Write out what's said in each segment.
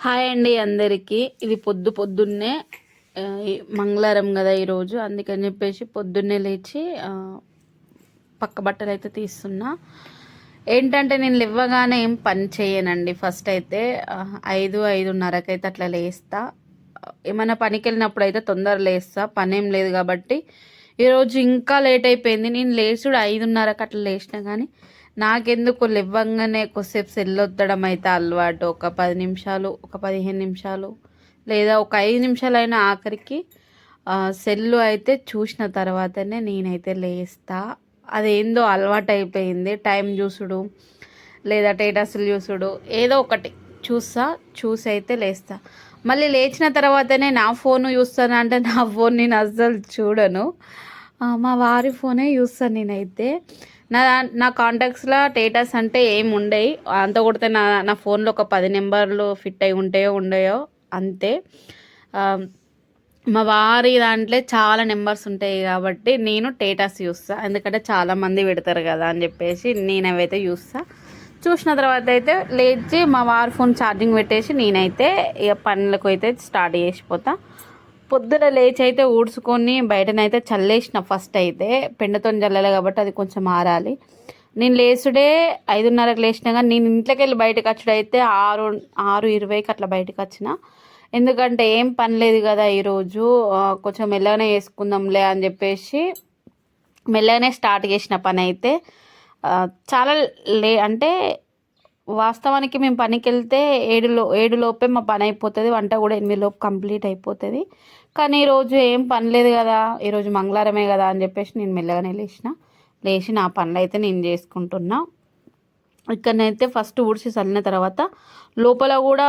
Hi అండి అందరికీ. ఇది పొద్దున్నే మంగళవారం కదా ఈరోజు, అందుకని చెప్పేసి పొద్దున్నే లేచి పక్క బట్టలు అయితే తీస్తున్నా. ఏంటంటే నేను లేవగానే ఏం పని చేయనండి. ఫస్ట్ అయితే 5:30కి అయితే అట్లా లేస్తా. ఏమైనా పనికి వెళ్ళినప్పుడు అయితే తొందర లేస్తా, పని ఏం లేదు కాబట్టి. ఈరోజు ఇంకా లేట్ అయిపోయింది. నేను లేచుడు 5:30కి అట్లా లేచినా కానీ నాకెందుకు లేవ్వంగానే కొద్దిసేపు సెల్ ఒత్తడం అయితే అలవాటు. ఒక 10 నిమిషాలు, ఒక 15 నిమిషాలు, లేదా ఒక 5 నిమిషాలైనా ఆఖరికి సెల్లు అయితే చూసిన తర్వాతనే నేనైతే లేస్తా. అదేందో అలవాటు అయిపోయింది. టైం చూసుడు లేదా స్టేటస్లు చూసుడు ఏదో ఒకటి చూసి అయితే లేస్తా. మళ్ళీ లేచిన తర్వాతనే నా ఫోన్ చూస్తాను అంటే నా ఫోన్ నేను అస్సలు చూడను. మా వారి ఫోనే చూస్తాను నేనైతే. నా కాంటాక్ట్స్లో స్టేటస్ అంటే ఏమి ఉండవు. అంత కొడితే నా ఫోన్లో ఒక 10 నెంబర్లు ఫిట్ అయి ఉండయో అంతే. మా వారి దాంట్లో చాలా నెంబర్స్ ఉంటాయి కాబట్టి నేను స్టేటస్ చూస్తాను. ఎందుకంటే చాలామంది పెడతారు కదా అని చెప్పేసి నేను అవైతే చూసిన తర్వాత అయితే లేచి మా వారి ఫోన్ ఛార్జింగ్ పెట్టేసి నేనైతే ఇక పనులకు అయితే స్టార్ట్ చేసిపోతా. పొద్దున లేచి అయితే ఊడ్చుకొని బయటనైతే చల్లేసిన. ఫస్ట్ అయితే పెండతో చల్లలే కాబట్టి అది కొంచెం ఆరాలి. నేను లేచుడే 5:30కి లేచినా కానీ నేను ఇంట్లోకి వెళ్ళి బయటకు వచ్చుడైతే 6:20కి అట్లా బయటకు వచ్చిన. ఎందుకంటే ఏం పని లేదు కదా ఈరోజు, కొంచెం మెల్లగానే వేసుకుందాంలే అని చెప్పేసి మెల్లగానే స్టార్ట్ చేసిన పని అయితే. చాలా అంటే వాస్తవానికి మేము పనికి వెళ్తే 7 లోపే మా పని అయిపోతుంది. వంట కూడా 8 లోపు కంప్లీట్ అయిపోతుంది. కానీ ఈరోజు ఏం పని లేదు కదా, ఈరోజు మంగళవారమే కదా అని చెప్పేసి నేను మెల్లగానే లేచి నా పనులు అయితే నేను చేసుకుంటున్నా. ఇక్కడనైతే ఫస్ట్ ఊడ్చి చల్లిన తర్వాత లోపల కూడా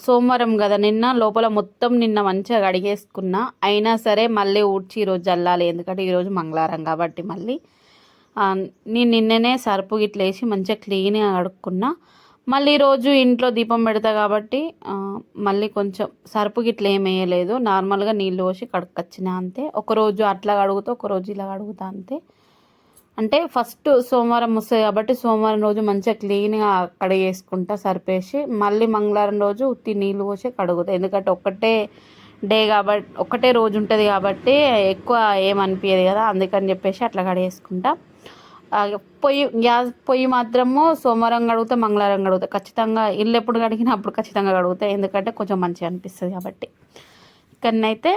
సోమవారం కదా, లోపల మొత్తం మంచిగా కడిగేసుకున్నా. అయినా సరే మళ్ళీ ఊడ్చి ఈరోజు చల్లాలి, ఎందుకంటే ఈరోజు మంగళవారం కాబట్టి. మళ్ళీ నేను నిన్ననే సర్పు గిట్ల వేసి మంచిగా క్లీన్గా కడుక్కున్నా. మళ్ళీ ఈరోజు ఇంట్లో దీపం పెడతా కాబట్టి మళ్ళీ కొంచెం సర్పు గిట్ల ఏం వేయలేదు. నార్మల్గా నీళ్ళు పోసి కడుక్కొచ్చిన అంతే. ఒకరోజు అట్లా కడుగుతా, ఒకరోజు ఇలా కడుగుతా అంతే. అంటే ఫస్ట్ సోమవారం వస్తుంది కాబట్టి సోమవారం రోజు మంచిగా క్లీన్గా కడిగేసుకుంటా సరిపేసి. మళ్ళీ మంగళవారం రోజు ఉత్తి నీళ్ళు పోసి కడుగుతా. ఎందుకంటే ఒక్కటే రోజు ఉంటుంది కాబట్టి ఎక్కువ ఏమనిపించదు కదా, అందుకని చెప్పేసి అట్లా కడిగేసుకుంటా. పొయ్యి మాత్రము సోమవారం కడుగుతా, మంగళవారం కడుగుతా ఖచ్చితంగా. ఇల్లు ఎప్పుడు కడిగినా అప్పుడు ఖచ్చితంగా కడుగుతా, ఎందుకంటే కొంచెం మంచిగా అనిపిస్తుంది కాబట్టి. ఇక్కడనైతే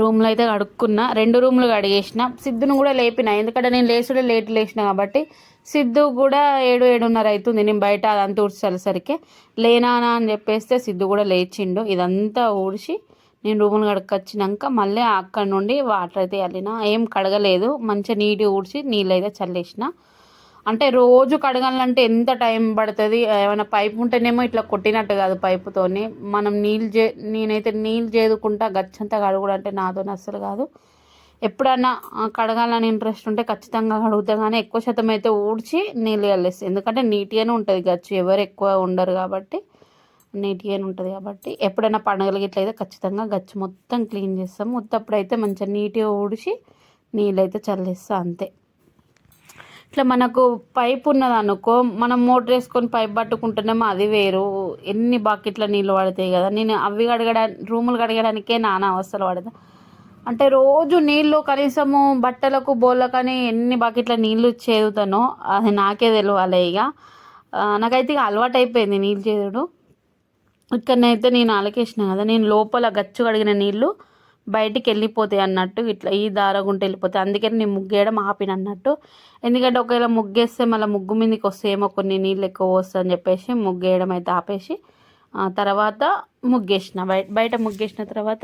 రూమ్లో అయితే కడుక్కున్నా. 2 రూమ్లు కడిగేసిన. సిద్ధును కూడా లేపిన, ఎందుకంటే నేను లేచిన కాబట్టి. సిద్ధు కూడా 7:30 అవుతుంది. నేను బయట అదంతా ఊడ్చేసరికి లేనానా అని చెప్పేస్తే సిద్ధు కూడా లేచిండు. ఇదంతా ఊడ్చి నేను రూములు కడుక్కొచ్చినాక మళ్ళీ అక్కడ నుండి వాటర్ అయితే వెళ్ళిన. ఏం కడగలేదు, మంచిగా నీట్గా ఊడ్చి నీళ్ళు అయితే చల్లేసిన. అంటే రోజు కడగాలంటే ఎంత టైం పడుతుంది. ఏమైనా పైపు ఉంటేనేమో ఇట్లా కొట్టినట్టు కాదు పైపుతోని. మనం నేనైతే నీళ్ళు చేదుకుంటా గచ్చంతా కడుగుడంటే నాతో అస్సలు కాదు. ఎప్పుడన్నా కడగాలని ఇంట్రెస్ట్ ఉంటే ఖచ్చితంగా కడుగుతా, కానీ ఎక్కువ శాతం అయితే ఊడ్చి నీళ్ళు చల్లేస్తాను. ఎందుకంటే నీట్గానే ఉంటుంది గచ్చు, ఎవరు ఎక్కువ ఉండరు కాబట్టి నీట్గానే ఉంటుంది కాబట్టి. ఎప్పుడైనా పండుగలకి ఇట్లయితే ఖచ్చితంగా గచ్చు మొత్తం క్లీన్ చేస్తాము. ఉత్తప్పుడైతే మంచిగా నీట్గా ఊడిచి నీళ్ళైతే చల్లేస్తాం అంతే. ఇట్లా మనకు పైప్ ఉన్నదనుకో, మనం మోటర్ వేసుకొని పైప్ పట్టుకుంటున్నామో అది వేరు. ఎన్ని బకెట్ల నీళ్ళు పడతాయి కదా. నేను అవి రూములు కడగడానికే నానా అవస్థలు పడతా. అంటే రోజు నీళ్ళు కనీసము బట్టలకు బోళ్ళకని ఎన్ని బకెట్ల నీళ్ళు చేదుతానో అది నాకే తెలియాలి. ఇక నాకైతే ఇక అలవాటు అయిపోయింది నీళ్ళు చేదుడు. ఇక్కడనైతే నేను అలకేసిన కదా, నేను లోపల గచ్చు కడిగిన నీళ్ళు బయటికి వెళ్ళిపోతాయి అన్నట్టు, ఇట్లా ఈ దారగుంట వెళ్ళిపోతాయి. అందుకని నేను ముగ్గేయడం ఆపిన అన్నట్టు. ఎందుకంటే ఒకవేళ ముగ్గేస్తే మళ్ళీ ముగ్గు మీదకి వస్తేమో కొన్ని నీళ్ళు ఎక్కువ వస్తుందని చెప్పేసి ముగ్గేయడం అయితే ఆపేసి తర్వాత ముగ్గేసిన. బయట ముగ్గేసిన తర్వాత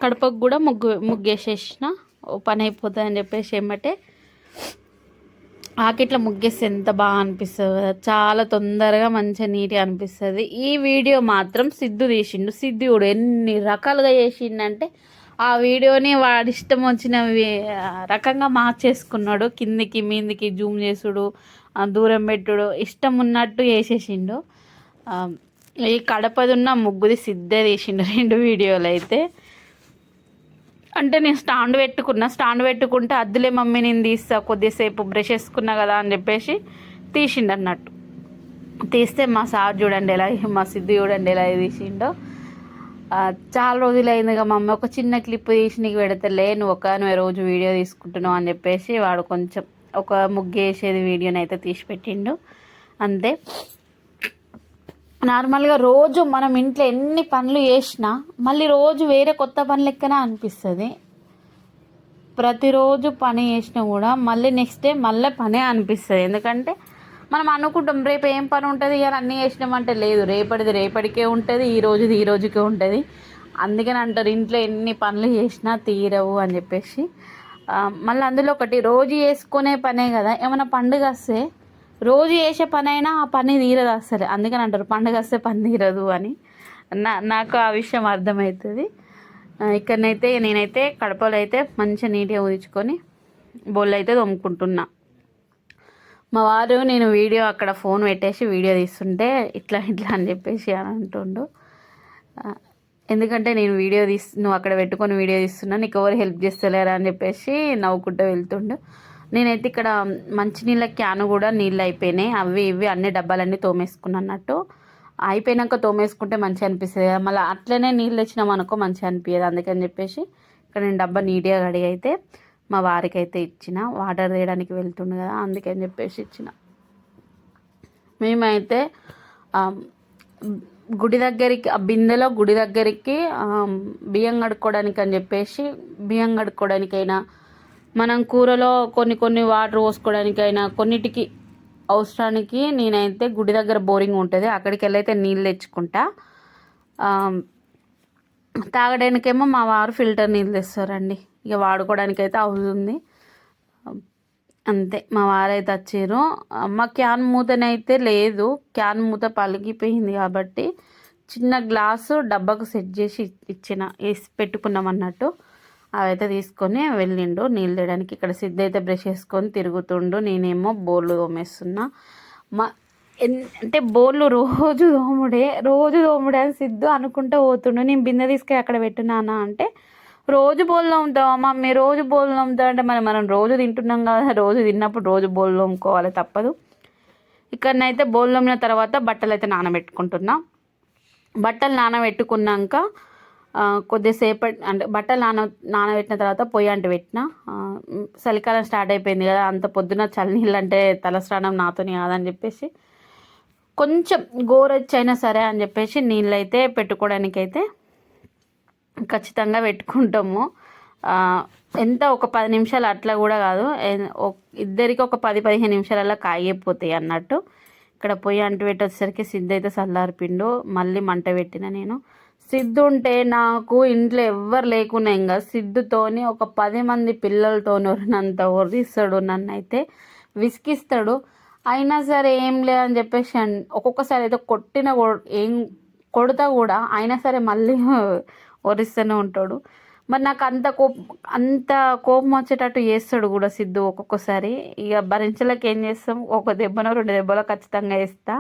కడపకు కూడా ముగ్గేసేసిన. పని అయిపోతుంది అని చెప్పేసి ఏమంటే ఆకిట్లా ముగ్గేస్తే ఎంత బాగా అనిపిస్తుంది కదా, చాలా తొందరగా మంచిగా నీట్గా అనిపిస్తుంది. ఈ వీడియో మాత్రం సిద్ధు తీసిండు. సిద్ధుడు ఎన్ని రకాలుగా చేసిండంటే ఆ వీడియోని వాడి ఇష్టం వచ్చిన రకంగా మార్చేసుకున్నాడు. కిందికి మీందికి జూమ్ చేసుడు, దూరం పెట్టుడు, ఇష్టం ఉన్నట్టు చేసేసిండు. ఈ కడపది ఉన్న ముగ్గుది సిద్ధే తీసిండు 2 వీడియోలు అయితే. అంటే నేను స్టాండ్ పెట్టుకుంటే అద్దులే మమ్మీ నేను తీస్తా కొద్దిసేపు బ్రష్ వేసుకున్నా కదా అని చెప్పేసి తీసిండు అన్నట్టు. తీస్తే మా సార్ చూడండి ఎలా, మా సిద్ధు చూడండి ఎలా తీసిండో. చాలా రోజులు అయిందిగా మా అమ్మ ఒక చిన్న క్లిప్ తీసి నీకు పెడతలే, నువ్వు రోజు వీడియో తీసుకుంటున్నావు అని చెప్పేసి వాడు కొంచెం ఒక ముగ్గు వేసేది వీడియోని అయితే తీసి పెట్టిండు అంతే. నార్మల్గా రోజు మనం ఇంట్లో ఎన్ని పనులు చేసినా మళ్ళీ రోజు వేరే కొత్త పని లెక్కనే అనిపిస్తుంది. ప్రతిరోజు పని చేసినా కూడా మళ్ళీ నెక్స్ట్ డే మళ్ళీ పనే అనిపిస్తుంది. ఎందుకంటే మనం అనుకుంటాం రేపు ఏం పని ఉంటుంది ఇక అన్నీ చేసినామంటే లేదు, రేపటిది రేపటికే ఉంటుంది, ఈ రోజుకే ఉంటుంది. అందుకని అంటారు ఇంట్లో ఎన్ని పనులు చేసినా తీరవు అని చెప్పేసి. మళ్ళీ అందులో ఒకటి రోజు చేసుకునే పనే కదా, ఏమైనా పండుగ వస్తే రోజు చేసే పని అయినా ఆ పని తీరదు అసలు. అందుకని అంటారు పండుగ వస్తే పని తీరదు అని. నాకు ఆ విషయం అర్థమవుతుంది. ఇక్కడనైతే నేనైతే కడపలో అయితే మంచిగా నీట్గా ఊదించుకొని బోళ్ళు అయితే తోముకుంటున్నా. మా వారు నేను వీడియో అక్కడ ఫోన్ పెట్టేసి వీడియో తీస్తుంటే ఇట్లా అని చెప్పేసి అని అంటుండు. ఎందుకంటే నేను నువ్వు అక్కడ పెట్టుకొని వీడియో తీస్తున్నా, నీకు ఎవరు హెల్ప్ చేస్తలేరా అని చెప్పేసి నవ్వుకుంటూ వెళ్తుండు. నేనైతే ఇక్కడ మంచినీళ్ళ క్యాను కూడా నీళ్ళు అయిపోయినాయి, అవి ఇవి అన్ని డబ్బాలన్నీ తోమేసుకున్నా అన్నట్టు. అయిపోయినాక తోమేసుకుంటే మంచిగా అనిపిస్తుంది కదా, మళ్ళీ అట్లనే నీళ్ళు తెచ్చినాం అనుకో మంచిగా అనిపించదు. అందుకని చెప్పేసి ఇక్కడ నేను డబ్బా నీట్గా కడిగి అయితే మా వారికి అయితే ఇచ్చిన, వాటర్ తీయడానికి వెళ్తుండు కదా అందుకని చెప్పేసి ఇచ్చిన. మేమైతే గుడి దగ్గరికి బిందెలో గుడి దగ్గరికి బియ్యం కడుక్కోవడానికి అని చెప్పేసి, బియ్యం కడుక్కోవడానికైనా మనం కూరలో కొన్ని వాటర్ పోసుకోవడానికైనా కొన్నిటికి అవసరానికి నేనైతే గుడి దగ్గర బోరింగ్ ఉంటుంది అక్కడికి వెళ్ళైతే నీళ్ళు తెచ్చుకుంటా. తాగడానికేమో మా వారు ఫిల్టర్ నీళ్ళు తెస్తారండి. ఇక వాడుకోవడానికి అయితే అవుతుంది అంతే. మా వారైతే వచ్చారు. మా క్యాన్ మూతనైతే లేదు, క్యాన్ మూత పలిగిపోయింది కాబట్టి చిన్న గ్లాసు డబ్బాకు సెట్ చేసి వేసి పెట్టుకున్నాం అన్నట్టు. అవైతే తీసుకొని వెళ్ళిండు నీళ్ళు తేయడానికి. ఇక్కడ సిద్ధ అయితే బ్రష్ వేసుకొని తిరుగుతుండు, నేనేమో బోళ్ళు తోమేస్తున్నా. అంటే బోళ్ళు రోజు తోముడే అని సిద్ధు అనుకుంటూ పోతుండు. నేను బిందె తీసుకొని అక్కడ పెట్టినానా అంటే రోజు బోళ్ళు తోముతావా మమ్మీ, రోజు బోళ్ళు తోముతావు అంటే మనం రోజు తింటున్నాం కదా, రోజు తిన్నప్పుడు రోజు బోళ్ళు తోముకోవాలి తప్పదు. ఇక్కడనైతే బోళ్ళు తోమిన తర్వాత బట్టలు అయితే నానబెట్టుకుంటున్నా. బట్టలు నానబెట్టుకున్నాక కొద్దిసేపటి అంటే బట్టలు నానబెట్టిన తర్వాత పొయ్యి అంటు పెట్టిన. చలికాలం స్టార్ట్ అయిపోయింది కదా, అంత పొద్దున చల్లనీళ్ళు అంటే తలస్నానం నాతోని కాదని చెప్పేసి కొంచెం గోరొచ్చైనా సరే అని చెప్పేసి నీళ్ళు అయితే పెట్టుకోవడానికైతే ఖచ్చితంగా పెట్టుకుంటాము. ఎంత ఒక 10 నిమిషాలు అట్లా కూడా కాదు, ఇద్దరికి ఒక 10-15 నిమిషాలలో కాగిపోతాయి అన్నట్టు. ఇక్కడ పొయ్యి అంటు పెట్టేసరికి సిద్ధు అయితే చల్లారిపిండు. మళ్ళీ మంట పెట్టిన నేను. సిద్ధు ఉంటే నాకు ఇంట్లో ఎవ్వరు లేకున్నా ఇంకా సిద్ధుతోని ఒక 10 మంది పిల్లలతో నన్నంత ఒరిస్తాడు, నన్ను అయితే విసిగిస్తాడు. అయినా సరే ఏం లేదని చెప్పేసి ఒక్కొక్కసారి అయితే ఏం కొడతా కూడా అయినా సరే మళ్ళీ ఒరిస్తూనే ఉంటాడు. మరి నాకు అంత కోపం వచ్చేటట్టు చేస్తాడు కూడా సిద్ధు ఒక్కొక్కసారి. ఇక భరించలేక ఏం చేస్తాం, ఒక దెబ్బనో 2 దెబ్బలో ఖచ్చితంగా వేస్తా.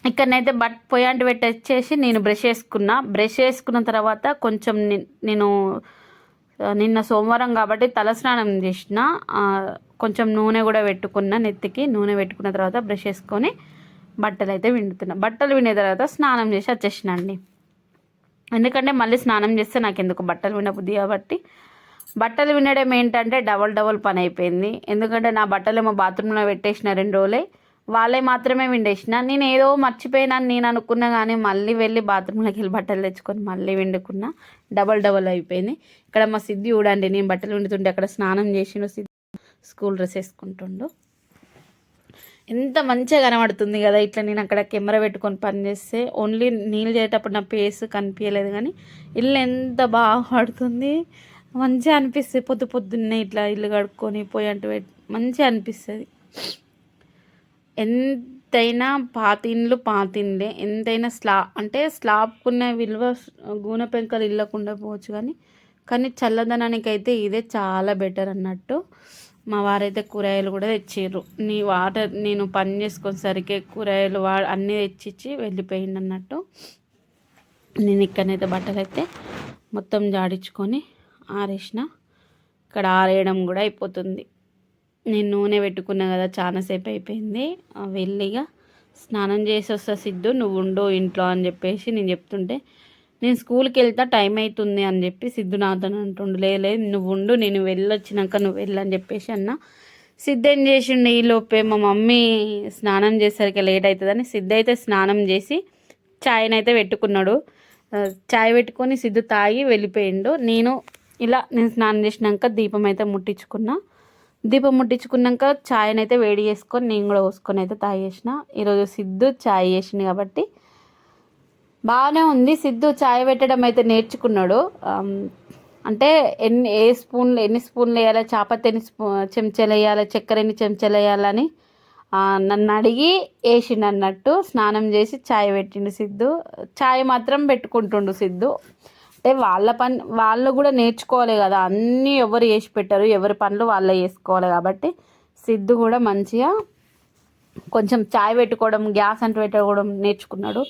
ఇక్కడనైతే పొయ్యి అంటు పెట్టి వచ్చేసి నేను బ్రష్ వేసుకున్న తర్వాత కొంచెం నేను నిన్న సోమవారం కాబట్టి తలస్నానం చేసిన, కొంచెం నూనె కూడా పెట్టుకున్న, నెత్తికి నూనె పెట్టుకున్న తర్వాత బ్రష్ వేసుకొని బట్టలు అయితే విండుతున్నా. బట్టలు విండిన తర్వాత స్నానం చేసి వచ్చేసిన అండి. ఎందుకంటే మళ్ళీ స్నానం చేస్తే నాకు ఎందుకు బట్టలు వినబుద్ది కాబట్టి. బట్టలు వినడం ఏంటంటే డబల్ పని అయిపోయింది. ఎందుకంటే నా బట్టలు ఏమో బాత్రూంలో పెట్టేసిన 2 రోజులే, వాళ్ళే మాత్రమే విండేసిన. నేను ఏదో మర్చిపోయినాను నేను అనుకున్నా కానీ మళ్ళీ వెళ్ళి బాత్రూంలోకి వెళ్ళి బట్టలు తెచ్చుకొని మళ్ళీ విండుకున్నా. డబల్ అయిపోయింది. ఇక్కడ మా సిద్ధి చూడండి, నేను బట్టలు విండుతుంటే అక్కడ స్నానం చేసిండు, సిద్ధి స్కూల్ డ్రెస్ వేసుకుంటుండు. ఎంత మంచిగా కనబడుతుంది కదా ఇట్లా నేను అక్కడ కెమెరా పెట్టుకొని పని చేస్తే. ఓన్లీ నీళ్ళు చేసేటప్పుడు నా ఫేస్ కనిపించలేదు కానీ ఇల్లు ఎంత బాగా పడుతుంది, మంచిగా అనిపిస్తుంది. పొద్దున్నే ఇట్లా ఇల్లు కడుక్కొని పోయి అంటూ మంచిగా అనిపిస్తుంది. ఎంతైనా పాతిండ్లే, ఎంతైనా స్లాబ్కున్న విలువ గూనె పెంకలు ఇళ్ళకుండా పోవచ్చు కానీ చల్లదనానికి అయితే ఇదే చాలా బెటర్ అన్నట్టు. మా వారైతే కూరగాయలు కూడా తెచ్చిర్రు. నేను పని చేసుకునేసరికి కూరగాయలు అన్నీ తెచ్చిచ్చి వెళ్ళిపోయింది అన్నట్టు. నేను ఇక్కడనైతే బట్టలు అయితే మొత్తం జాడించుకొని ఆరేసిన. ఇక్కడ ఆరేయడం కూడా అయిపోతుంది. నేను నూనె పెట్టుకున్నా కదా, చాలాసేపు అయిపోయింది. వెళ్ళిగా స్నానం చేసి వస్తా సిద్ధు, నువ్వు ఉండు ఇంట్లో అని చెప్పేసి నేను చెప్తుంటే, నేను స్కూల్కి వెళ్తా టైం అవుతుంది అని చెప్పి సిద్ధు నాతో అంటుండు. లేదు నువ్వు ఉండు, నేను వెళ్ళొచ్చినాక నువ్వు వెళ్ళని చెప్పేసి అన్న. సిద్ధు ఏం చేసిండు, ఈ లోపే మా మమ్మీ స్నానం చేసేసరికి లేట్ అవుతుందని సిద్ధు అయితే స్నానం చేసి చాయ్నైతే పెట్టుకున్నాడు. చాయ్ పెట్టుకొని సిద్ధు తాగి వెళ్ళిపోయిండు. నేను స్నానం చేసినాక దీపం అయితే ముట్టించుకున్నా. దీపం ముట్టించుకున్నాక చాయ్నైతే వేడి చేసుకొని నేను కూడా పోసుకొని అయితే తాగేసిన. ఈరోజు సిద్ధు చాయ్ చేసింది కాబట్టి బాగానే ఉంది. సిద్ధు చాయ్ పెట్టడం అయితే నేర్చుకున్నాడు. అంటే ఎన్ని స్పూన్లు వేయాలి, చాపత్తి ఎన్ని చెంచాలు వేయాలి, చక్కెర ఎన్ని చెంచాలు వేయాలని నన్ను అడిగి వేసిండు అన్నట్టు. స్నానం చేసి చాయ్ పెట్టిండు సిద్ధు. చాయ్ మాత్రం పెట్టుకుంటుండు సిద్ధు. అంటే వాళ్ళు కూడా నేర్చుకోవాలి కదా, అన్నీ ఎవరు చేసి పెట్టారు, ఎవరి పనులు వాళ్ళే చేసుకోవాలి. కాబట్టి సిద్ధు కూడా మంచిగా కొంచెం చాయ్ పెట్టుకోవడం, గ్యాస్ అంటు పెట్టుకోవడం నేర్చుకున్నాడు.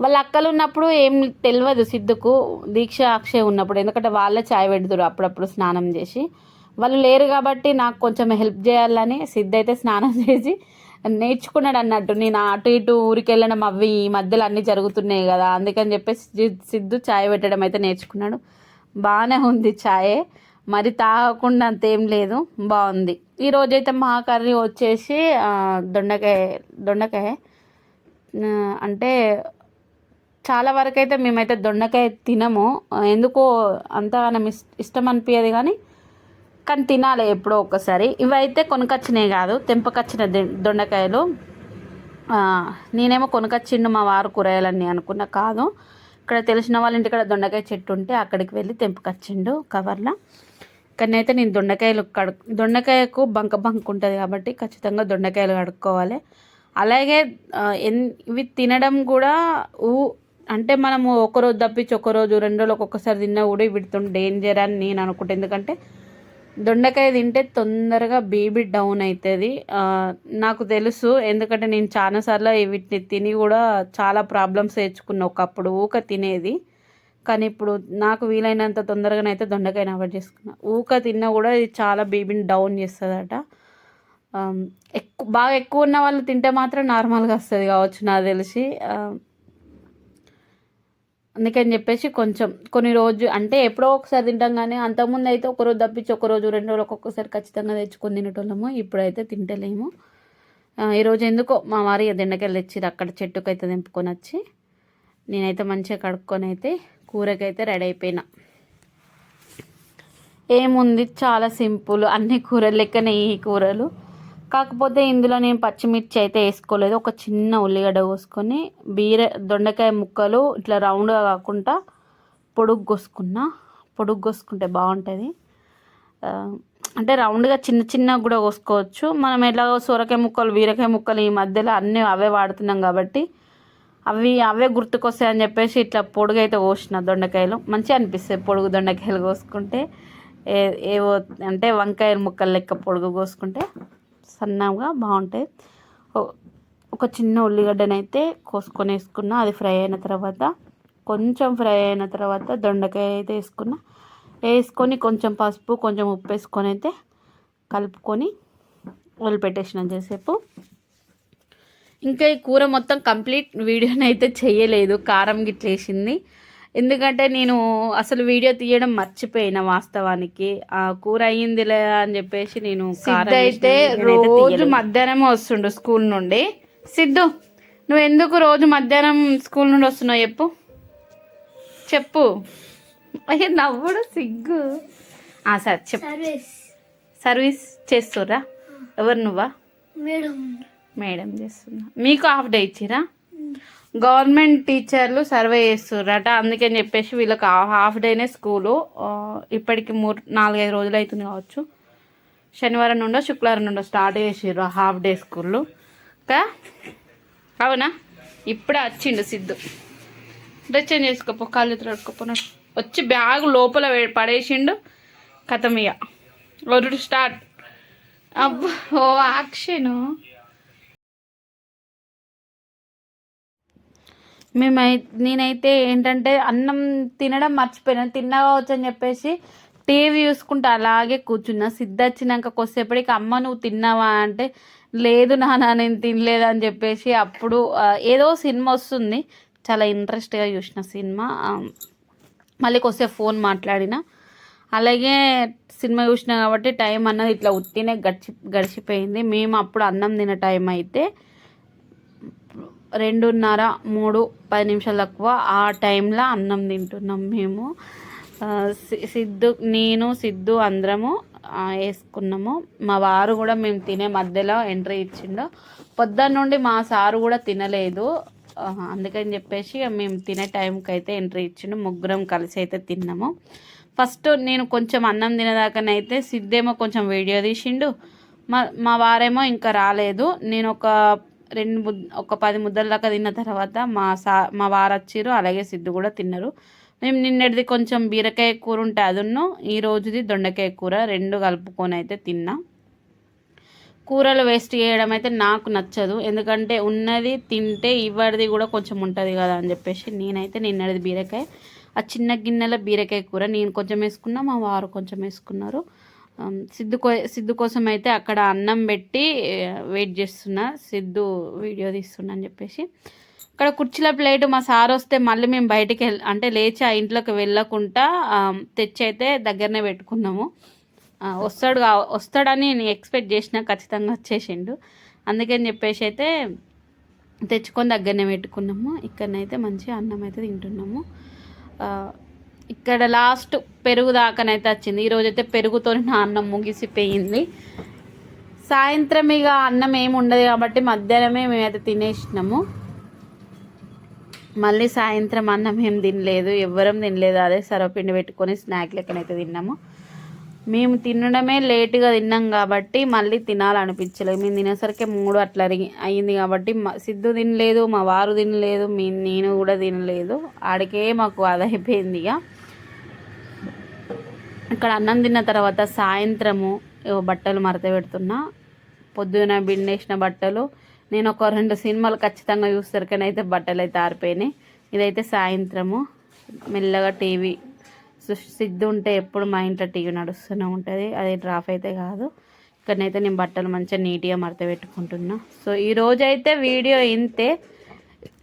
వాళ్ళ అక్కలు ఉన్నప్పుడు ఏం తెలియదు సిద్ధుకు, దీక్ష అక్షయ్ ఉన్నప్పుడు, ఎందుకంటే వాళ్ళే చాయ్ పెడతారు అప్పుడప్పుడు స్నానం చేసి. వాళ్ళు లేరు కాబట్టి నాకు కొంచెం హెల్ప్ చేయాలని సిద్ధు అయితే స్నానం చేసి నేర్చుకున్నాడు అన్నట్టు. నేను అటు ఇటు ఊరికి వెళ్ళడం అవి ఈ మధ్యలో అన్నీ జరుగుతున్నాయి కదా, అందుకని చెప్పేసి సిద్ధు చాయ్ పెట్టడం అయితే నేర్చుకున్నాడు. బాగానే ఉంది చాయ్, మరి తాగకుండా అంతేం లేదు, బాగుంది. ఈరోజైతే మా కర్రీ వచ్చేసి దొండకాయ అంటే చాలా వరకు అయితే మేమైతే దొండకాయ తినము, ఎందుకో అంతగానం ఇష్టం అనిపించదు, కానీ తినాలి ఎప్పుడో ఒకసారి. ఇవైతే కొనుకొచ్చినాయి కాదు, తెంపకొచ్చిన దొండకాయలు. నేనేమో కొనుకొచ్చిండు మా వారు కూరగాయలన్నీ అనుకున్నా, కాదు ఇక్కడ తెలిసిన వాళ్ళ ఇంటికాడ దొండకాయ చెట్టు ఉంటే అక్కడికి వెళ్ళి తెంపకొచ్చిండు కవర్లో. ఇక్కడనైతే నేను దొండకాయకు బంక ఉంటుంది కాబట్టి ఖచ్చితంగా దొండకాయలు కడుక్కోవాలి. అలాగే ఇవి తినడం కూడా అంటే మనము ఒకరోజు తప్పించి ఒకరోజు 2 రోజులు ఒక్కొక్కసారి తిన్నా కూడా వీటితో డేంజర్ అని నేను అనుకుంటా. ఎందుకంటే దొండకాయ తింటే తొందరగా బీపీ డౌన్ అవుతుంది, నాకు తెలుసు. ఎందుకంటే నేను చాలాసార్లు వీటిని తిని కూడా చాలా ప్రాబ్లమ్స్ తెచ్చుకున్నా. ఒకప్పుడు తినేది, కానీ ఇప్పుడు నాకు వీలైనంత తొందరగానైతే దొండకాయని అవాయిడ్ చేసుకున్నా. తిన్నా కూడా ఇది చాలా బీపీని డౌన్ చేస్తుందట. బాగా ఎక్కువ ఉన్న వాళ్ళు తింటే మాత్రం నార్మల్గా వస్తుంది కావచ్చు నాకు తెలిసి. అందుకని చెప్పేసి కొంచెం కొన్ని రోజు అంటే ఎప్పుడో ఒకసారి తింటాం, కానీ అంతకుముందు అయితే ఒకరోజు తప్పించి ఒకరోజు 2 రోజులకు ఒక్కొక్కసారి ఖచ్చితంగా తెచ్చుకొని తినేటోళ్ళము. ఇప్పుడైతే తింటలేము. ఈరోజు ఎందుకో మా వారి దొండకాయలు తెచ్చిరు, అక్కడ చెట్టుకు అయితే తెంపుకొని వచ్చి నేనైతే మంచిగా కడుక్కొని అయితే కూరకైతే రెడీ అయిపోయినా. ఏముంది, చాలా సింపుల్, అన్ని కూరలు లెక్కనే ఈ కూరలు. కాకపోతే ఇందులో నేను పచ్చిమిర్చి అయితే వేసుకోలేదు. ఒక చిన్న ఉల్లిగడ్డ కోసుకొని దొండకాయ ముక్కలు ఇట్లా రౌండ్గా కాకుండా పొడుగు కోసుకుంటే బాగుంటుంది. అంటే రౌండ్గా చిన్న కూడా కోసుకోవచ్చు. మనం ఎలాగో సొరకాయ ముక్కలు, బీరకాయ ముక్కలు ఈ మధ్యలో అన్నీ అవే వాడుతున్నాం కాబట్టి అవే గుర్తుకొస్తాయని చెప్పేసి ఇట్లా పొడుగు అయితే కోసిన దొండకాయలు. మంచిగా అనిపిస్తాయి పొడుగు దొండకాయలు కోసుకుంటే. ఏవో అంటే వంకాయల ముక్కలు లెక్క పొడుగు కోసుకుంటే సన్నగా బాగుంటాయి. ఒక చిన్న ఉల్లిగడ్డనైతే కోసుకొని వేసుకున్నా. అది కొంచెం ఫ్రై అయిన తర్వాత దొండకాయ అయితే వేసుకొని కొంచెం పసుపు, కొంచెం ఉప్పు వేసుకొని అయితే కలుపుకొని వదిలిపెట్టేసిన చేసేపు. ఇంకా ఈ కూర మొత్తం కంప్లీట్ వీడియోని అయితే చేయలేదు, కారం గిట్ల వేసింది. ఎందుకంటే నేను అసలు వీడియో తీయడం మర్చిపోయినా వాస్తవానికి. ఆ కూర అయ్యిందిలే అని చెప్పేసి నేను అయితే రోజు మధ్యాహ్నం వస్తుండు స్కూల్ నుండి. సిద్ధు, నువ్వు ఎందుకు రోజు మధ్యాహ్నం స్కూల్ నుండి వస్తున్నావు చెప్పు. అయ్యో నవ్వుడు సిగ్గు. సరే చెప్పు. సర్వీస్ చేస్తుర్రా? ఎవరు, నువ్వా? మేడం చేస్తున్నా. మీకు హాఫ్ డే ఇచ్చిరా? గవర్నమెంట్ టీచర్లు సర్వే చేస్తుర్రట, అందుకని చెప్పేసి వీళ్ళకి హాఫ్ డేనే స్కూలు. ఇప్పటికి 4-5 రోజులు అవుతుంది కావచ్చు. శనివారం నుండో శుక్రవారం నుండో స్టార్ట్ చేసిర్రు హాఫ్ డే స్కూళ్ళు. అవునా? ఇప్పుడే వచ్చిండు సిద్ధు. డ్రెస్ చేంజ్ చేసుకోపో, కాళ్ళు తడుకోపోయినాడు. వచ్చి బ్యాగ్ లోపల పడేసిండు. కథమియ ఒరుడు స్టార్ట్. అబ్బో యాక్షను. నేనైతే ఏంటంటే అన్నం తినడం మర్చిపోయాను. తిన్నా కావచ్చు అని చెప్పేసి టీవీ చూసుకుంటూ అలాగే కూర్చున్నా. సిద్ధ వచ్చినాక కొద్దిసేపటికి అమ్మ నువ్వు తిన్నావా అంటే లేదు నాన్న నేను తినలేదు అని చెప్పేసి అప్పుడు ఏదో సినిమా వస్తుంది, చాలా ఇంట్రెస్ట్గా చూసిన సినిమా. మళ్ళీ కొద్దిసేపు ఫోన్ మాట్లాడిన, అలాగే సినిమా చూసిన కాబట్టి టైం అన్నది ఇట్లా ఉత్తినే గడిచిపోయింది. మేము అప్పుడు అన్నం తినే టైం అయితే 2:30, 3, 10 నిమిషాలు తక్కువ ఆ టైంలో అన్నం తింటున్నాం మేము. సిద్ధు అందరము వేసుకున్నాము. మా వారు కూడా మేము తినే మధ్యలో ఎంట్రీ ఇచ్చిండు. పొద్దున్న నుండి మా సారు కూడా తినలేదు, అందుకని చెప్పేసి మేము తినే టైంకి అయితే ఎంట్రీ ఇచ్చిండు. ముగ్గురం కలిసి అయితే తిన్నాము. ఫస్ట్ నేను కొంచెం అన్నం తినేదాకానైతే సిద్ధేమో కొంచెం వీడియో తీసిండు, మా వారేమో ఇంకా రాలేదు. నేను ఒక 10 ముద్దల దాకా తిన్న తర్వాత మా వారు వచ్చిర్రు, అలాగే సిద్ధు కూడా తిన్నారు. మేము నిన్నటిది కొంచెం బీరకాయ కూర ఉంటే అదున్నో ఈ రోజుది దొండకాయ కూర 2 కలుపుకొని అయితే తిన్నా. కూరలు వేస్ట్ చేయడం అయితే నాకు నచ్చదు, ఎందుకంటే ఉన్నది తింటే ఇవ్వడిది కూడా కొంచెం ఉంటుంది కదా అని చెప్పేసి నేనైతే నిన్నటిది బీరకాయ, ఆ చిన్న గిన్నెల బీరకాయ కూర నేను కొంచెం వేసుకున్నా, మా వారు కొంచెం వేసుకున్నారు. సిద్ధు కోసం అయితే అక్కడ అన్నం పెట్టి వెయిట్ చేస్తున్నా, సిద్ధు వీడియో తీస్తున్నా అని చెప్పేసి. ఇక్కడ కుర్చీల ప్లేటు మా సార్ వస్తే మళ్ళీ మేము బయటికి అంటే లేచి ఆ ఇంట్లోకి వెళ్ళకుండా తెచ్చి అయితే దగ్గరనే పెట్టుకున్నాము. వస్తాడని నేను ఎక్స్పెక్ట్ చేసిన, ఖచ్చితంగా వచ్చేసిండు. అందుకని చెప్పేసి అయితే తెచ్చుకొని దగ్గరనే పెట్టుకున్నాము. ఇక్కడనైతే మంచిగా అన్నం అయితే తింటున్నాము. ఇక్కడ లాస్ట్ పెరుగు దాకానైతే వచ్చింది. ఈరోజైతే పెరుగుతో నా అన్నం ముగిసిపోయింది. సాయంత్రం ఇక అన్నం ఏమి ఉండదు కాబట్టి మధ్యాహ్నమే మేమైతే తినేసినాము. మళ్ళీ సాయంత్రం అన్నం ఏం తినలేదు, ఎవ్వరం తినలేదు. అదే సర్వపిండి పెట్టుకొని స్నాక్ లెక్కనైతే తిన్నాము. మేము తినడమే లేటుగా తిన్నాం కాబట్టి మళ్ళీ తినాలనిపించలేదు. మేము తినేసరికి 3 అట్లా అయింది కాబట్టి సిద్ధు తినలేదు, మా వారు తినలేదు, నేను కూడా తినలేదు. ఆడికే మాకు అదైపోయింది. ఇక్కడ అన్నం తిన్న తర్వాత సాయంత్రము బట్టలు మడత పెడుతున్నా. పొద్దున బిండేసిన బట్టలు నేను ఒక 2 సినిమాలు ఖచ్చితంగా చూసరికనైతే బట్టలు అయితే ఆరిపోయినాయి. ఇదైతే సాయంత్రము మెల్లగా టీవీ సిద్ధు ఉంటే ఎప్పుడు మా ఇంట్లో టీవీ నడుస్తూనే ఉంటుంది, అది డ్రాప్ అయితే కాదు. ఇక్కడనైతే నేను బట్టలు మంచిగా నీట్గా మడత పెట్టుకుంటున్నా. సో ఈరోజు అయితే వీడియో ఇంతే,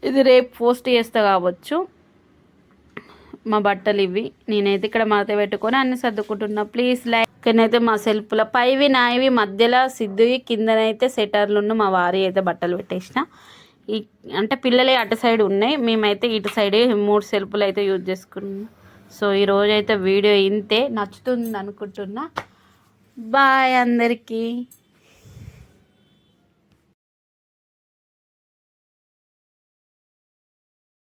ఇది రేపు పోస్ట్ చేస్తా కావచ్చు. మా బట్టలు ఇవి నేనైతే ఇక్కడ మడత పెట్టుకొని అన్ని సర్దుకుంటున్నా. Please like. ఇక్కడనైతే మా సెల్ఫ్ల పైవి నాయివి మధ్యలో సిద్ధువి, కిందనైతే సెటర్లు మా వారి అయితే బట్టలు పెట్టేసిన. అంటే పిల్లలే అటు సైడ్ ఉన్నాయి, మేమైతే ఇటు సైడే 3 సెల్ఫ్లు అయితే యూజ్ చేసుకున్నాం. సో ఈరోజు అయితే వీడియో ఇంతే, నచ్చుతుంది అనుకుంటున్నా. బాయ్ అందరికీ.